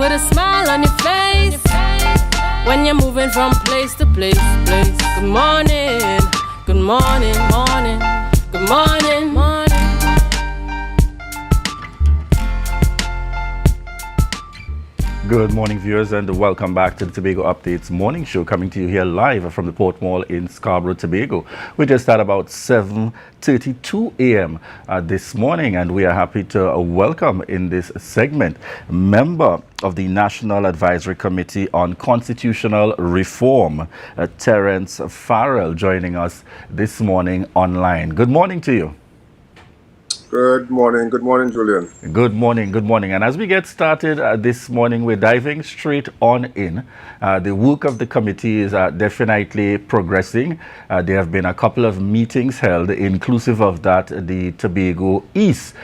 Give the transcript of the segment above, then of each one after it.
with a smile on your face. When you're moving from place to place. Good morning, good morning, morning, good morning, morning. Good morning, viewers, and welcome back to the Tobago Updates morning show, coming to you here live from the Port Mall in Scarborough, Tobago. We just at about 7:32 a.m. This morning, and we are happy to welcome in this segment member of the National Advisory Committee on Constitutional Reform, Terrence Farrell, joining us this morning online. Good morning to you. Good morning, Julien. Good morning. And as we get started this morning, we're diving straight on in. The work of the committee is definitely progressing. There have been a couple of meetings held, inclusive of that, the Tobago East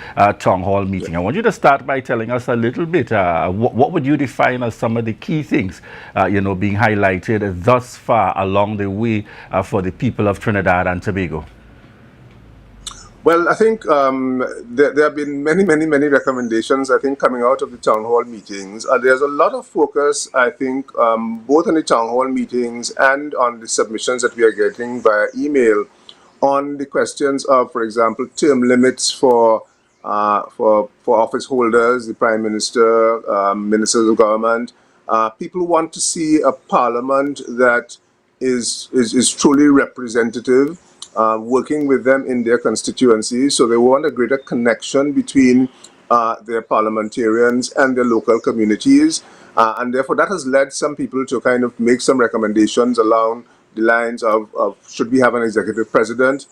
Town Hall meeting. I want you to start by telling us a little bit, what would you define as some of the key things, being highlighted thus far along the way for the people of Trinidad and Tobago? Well, I think there have been many recommendations, I think, coming out of the town hall meetings. There's a lot of focus, I think, both on the town hall meetings and on the submissions that we are getting via email on the questions of, for example, term limits for office holders, the Prime Minister, ministers of government. People want to see a parliament that is truly representative, working with them in their constituencies. So they want a greater connection between their parliamentarians and their local communities. And therefore that has led some people to kind of make some recommendations along the lines of should we have an executive president?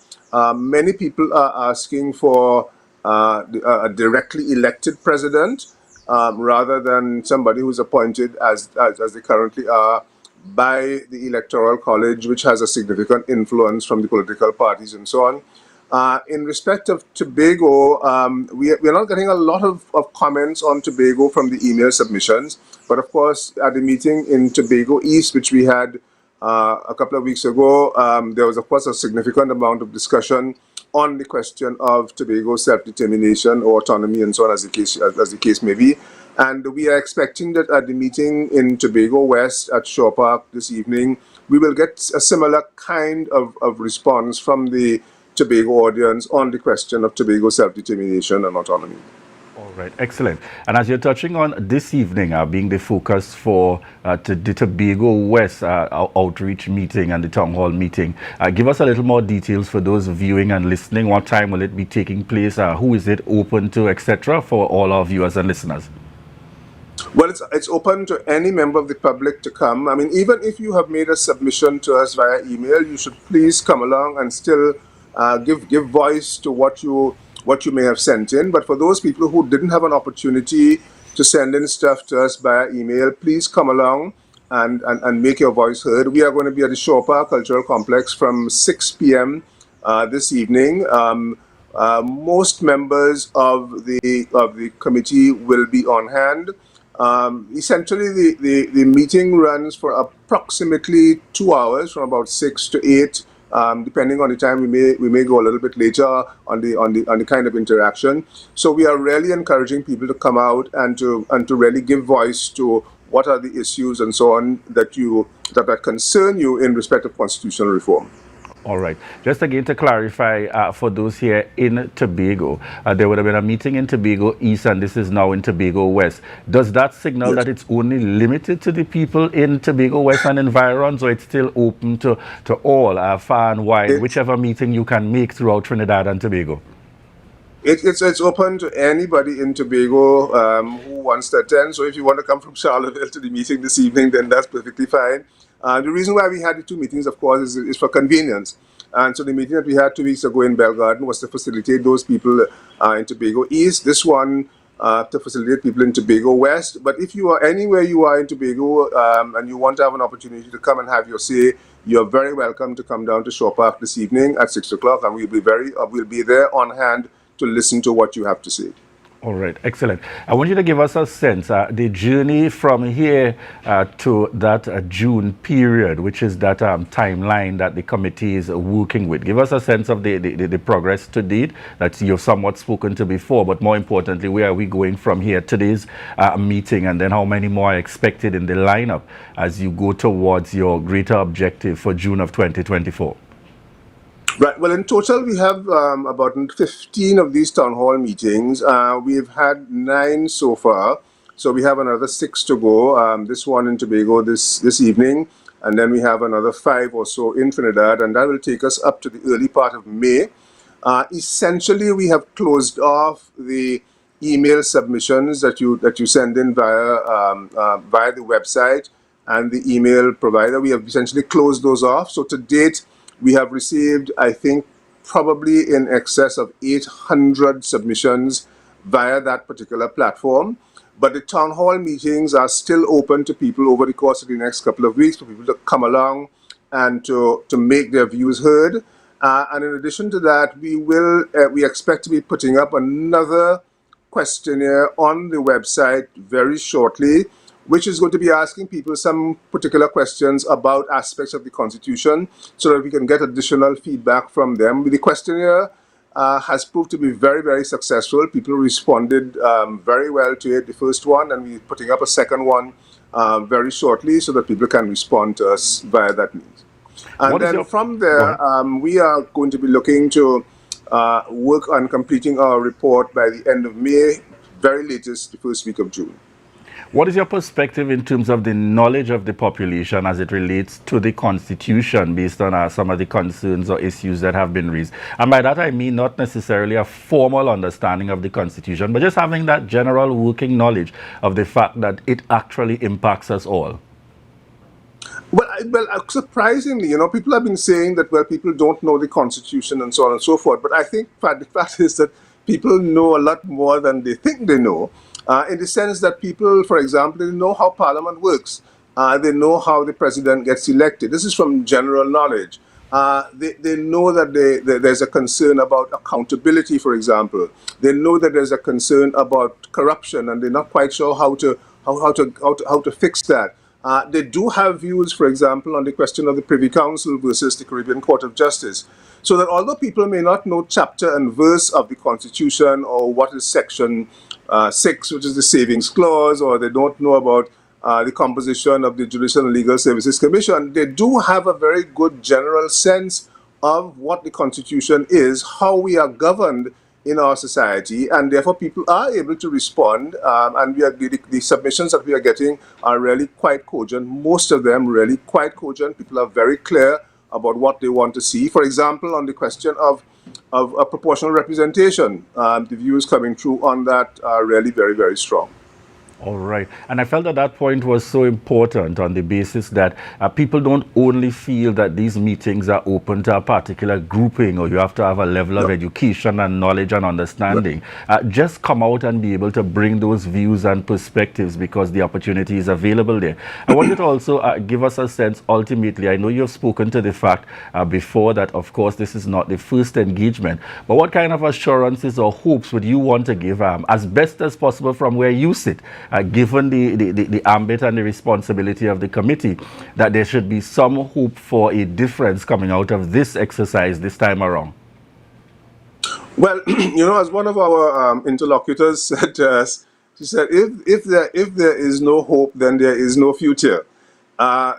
Many people are asking for a directly elected president rather than somebody who's appointed as they currently are by the Electoral College, which has a significant influence from the political parties and so on. In respect of Tobago, we are not getting a lot of comments on Tobago from the email submissions, but of course at the meeting in Tobago East, which we had a couple of weeks ago, there was of course a significant amount of discussion on the question of Tobago self-determination or autonomy and so on, as the case may be. And we are expecting that at the meeting in Tobago West at Shaw Park this evening, we will get a similar kind of response from the Tobago audience on the question of Tobago self-determination and autonomy. All right, excellent. And as you're touching on this evening being the focus for the Tobago West outreach meeting and the town hall meeting, give us a little more details for those viewing and listening. What time will it be taking place? Who is it open to, etc., for all our viewers and listeners? Well, it's open to any member of the public to come. I mean, even if you have made a submission to us via email, you should please come along and still give voice to what you may have sent in. But for those people who didn't have an opportunity to send in stuff to us via email, please come along and make your voice heard. We are going to be at the Shaw Park Cultural Complex from 6 p.m. This evening. Most members of the committee will be on hand. Essentially, the meeting runs for approximately 2 hours, from about 6 to 8, depending on the time. We may go a little bit later on the kind of interaction. So we are really encouraging people to come out and to really give voice to what are the issues and so on that concern you in respect of constitutional reform. All right. Just again to clarify for those here in Tobago, there would have been a meeting in Tobago East and this is now in Tobago West. Does that signal that it's only limited to the people in Tobago West and environs, or it's still open to all, far and wide, whichever meeting you can make throughout Trinidad and Tobago? It's open to anybody in Tobago who wants to attend. So if you want to come from Charlottesville to the meeting this evening, then that's perfectly fine. The reason why we had the two meetings, of course, is for convenience. And so the meeting that we had 2 weeks ago in Bellegarden was to facilitate those people in Tobago East. This one to facilitate people in Tobago West. But if you are anywhere you are in Tobago and you want to have an opportunity to come and have your say, you're very welcome to come down to Shaw Park this evening at 6 o'clock, and we'll be there on hand to listen to what you have to say. All right, excellent. I want you to give us a sense, the journey from here to that June period, which is that timeline that the committee is working with. Give us a sense of the progress to date that you've somewhat spoken to before, but more importantly, where are we going from here? Today's meeting, and then how many more are expected in the lineup as you go towards your greater objective for June of 2024? Right. Well, in total, we have about 15 of these town hall meetings. We've had 9 so far, so we have another 6 to go. This one in Tobago this evening, and then we have another 5 or so in Trinidad, and that will take us up to the early part of May. Essentially, we have closed off the email submissions that you send in via the website and the email provider. We have essentially closed those off. So to date, we have received, I think, probably in excess of 800 submissions via that particular platform. But the town hall meetings are still open to people over the course of the next couple of weeks for people to come along and to make their views heard. And in addition to that, we expect to be putting up another questionnaire on the website very shortly, which is going to be asking people some particular questions about aspects of the Constitution so that we can get additional feedback from them. The questionnaire has proved to be very, very successful. People responded very well to it, the first one, and we're putting up a second one very shortly so that people can respond to us via that means. And then from there, we are going to be looking to work on completing our report by the end of May, very latest the first week of June. What is your perspective in terms of the knowledge of the population as it relates to the Constitution based on some of the concerns or issues that have been raised? And by that I mean not necessarily a formal understanding of the Constitution, but just having that general working knowledge of the fact that it actually impacts us all. Well, surprisingly, people have been saying that, well, people don't know the Constitution and so on and so forth. But I think the fact is that people know a lot more than they think they know. In the sense that people, for example, they know how Parliament works. They know how the president gets elected. This is from general knowledge. They know that there's a concern about accountability, for example. They know that there's a concern about corruption, and they're not quite sure how to fix that. They do have views, for example, on the question of the Privy Council versus the Caribbean Court of Justice. So that although people may not know chapter and verse of the Constitution or what is Section 6, which is the Savings Clause, or they don't know about the composition of the Judicial and Legal Services Commission, they do have a very good general sense of what the Constitution is, how we are governed in our society, and therefore people are able to respond, and the submissions that we are getting are really quite cogent. Most of them really quite cogent. People are very clear about what they want to see. For example, on the question of a proportional representation, the views coming through on that are really very, very strong. All right. And I felt that that point was so important on the basis that people don't only feel that these meetings are open to a particular grouping or you have to have a level of education and knowledge and understanding. Just come out and be able to bring those views and perspectives because the opportunity is available there. I want you to also give us a sense ultimately. I know you've spoken to the fact before that, of course, this is not the first engagement. But what kind of assurances or hopes would you want to give as best as possible from where you sit? Given the ambit and the responsibility of the committee, that there should be some hope for a difference coming out of this exercise this time around? Well, as one of our interlocutors said to us, she said, if there is no hope, then there is no future.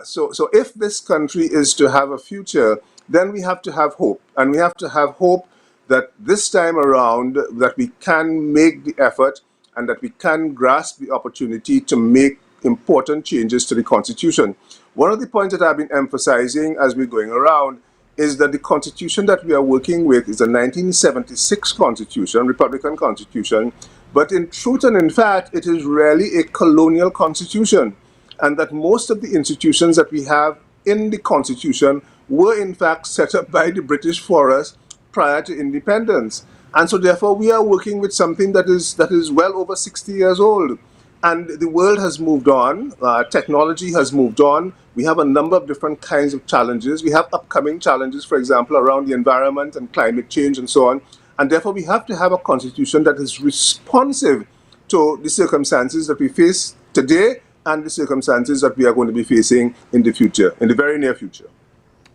So if this country is to have a future, then we have to have hope. And we have to have hope that this time around that we can make the effort and that we can grasp the opportunity to make important changes to the Constitution. One of the points that I've been emphasizing as we're going around is that the Constitution that we are working with is a 1976 Constitution, Republican Constitution, but in truth and in fact, it is really a colonial Constitution, and that most of the institutions that we have in the Constitution were in fact set up by the British for us prior to independence. And so therefore we are working with something that is well over 60 years old. And the world has moved on, technology has moved on. We have a number of different kinds of challenges. We have upcoming challenges, for example, around the environment and climate change and so on. And therefore, we have to have a constitution that is responsive to the circumstances that we face today and the circumstances that we are going to be facing in the future, in the very near future.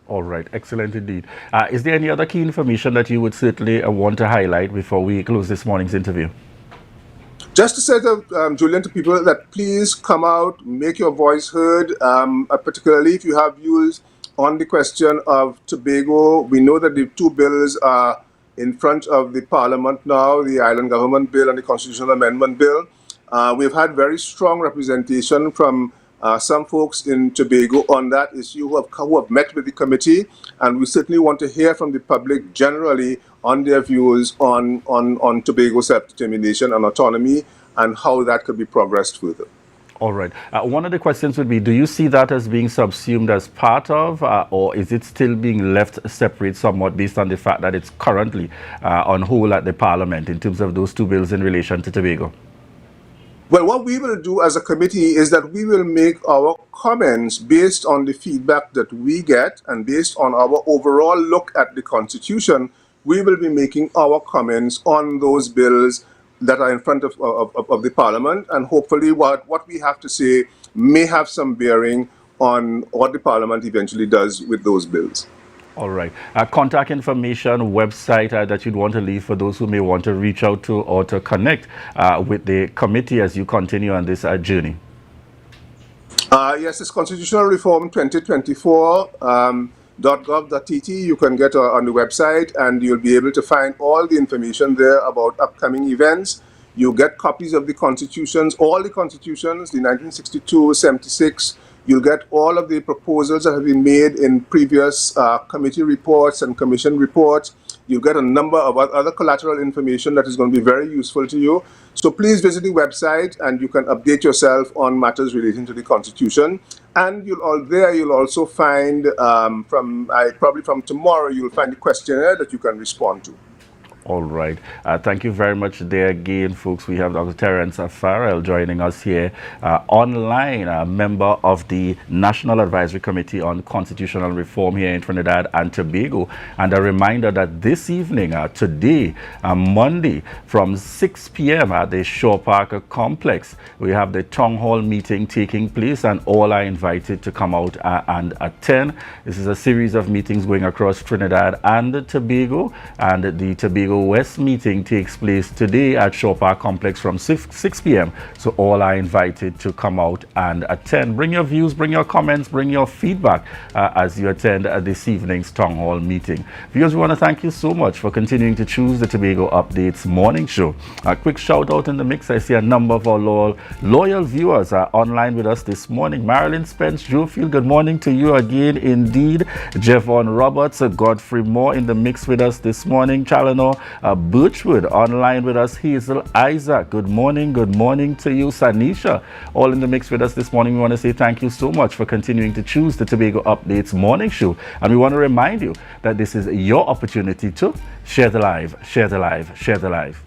All right, excellent indeed. Is there any other key information that you would certainly want to highlight before we close this morning's interview? Just to say to Julien, to people that please come out, make your voice heard, particularly if you have views on the question of Tobago. We know that the two bills are in front of the Parliament now, the Island Government Bill and the Constitutional Amendment Bill. We've had very strong representation from some folks in Tobago on that issue who have met with the committee, and we certainly want to hear from the public generally on their views on Tobago self-determination and autonomy and how that could be progressed further. All right. One of the questions would be, do you see that as being subsumed as part of, or is it still being left separate somewhat based on the fact that it's currently on hold at the Parliament in terms of those two bills in relation to Tobago? Well, what we will do as a committee is that we will make our comments based on the feedback that we get and based on our overall look at the Constitution. We will be making our comments on those bills that are in front of the Parliament, and hopefully what we have to say may have some bearing on what the Parliament eventually does with those bills. All right. Contact information, website that you'd want to leave for those who may want to reach out to or to connect with the committee as you continue on this journey. Yes, it's Constitutional Reform 2024. .gov.tt. You can get on the website and you'll be able to find all the information there about upcoming events. You get copies of the constitutions, all the constitutions, the 1962, 76. You'll get all of the proposals that have been made in previous committee reports and commission reports. You'll get a number of other collateral information that is going to be very useful to you. So please visit the website and you can update yourself on matters relating to the Constitution. And you'll also find, probably from tomorrow, you'll find the questionnaire that you can respond to. All right. Thank you very much there again, folks. We have Dr. Terrence Farrell joining us here online, a member of the National Advisory Committee on Constitutional Reform here in Trinidad and Tobago. And a reminder that this evening, today, Monday, from 6 p.m. at the Shore Park Complex, we have the Town Hall meeting taking place, and all are invited to come out and attend. This is a series of meetings going across Trinidad and Tobago, and the Tobago West meeting takes place today at Shore Park Complex from 6 p.m. So all are invited to come out and attend. Bring your views, bring your comments, bring your feedback as you attend this evening's Town Hall meeting. Viewers, we want to thank you so much for continuing to choose the Tobago Updates morning show. A quick shout out in the mix. I see a number of our loyal viewers are online with us this morning. Marilyn Spence, Joefield, good morning to you again indeed. Jevon Roberts, Godfrey Moore in the mix with us this morning. Challenor Birchwood online with us. Hazel Isaac, good morning to you. Sanisha, all in the mix with us this morning. We want to say thank you so much for continuing to choose the Tobago Updates morning show, and we want to remind you that this is your opportunity to share the live, share the live, share the live.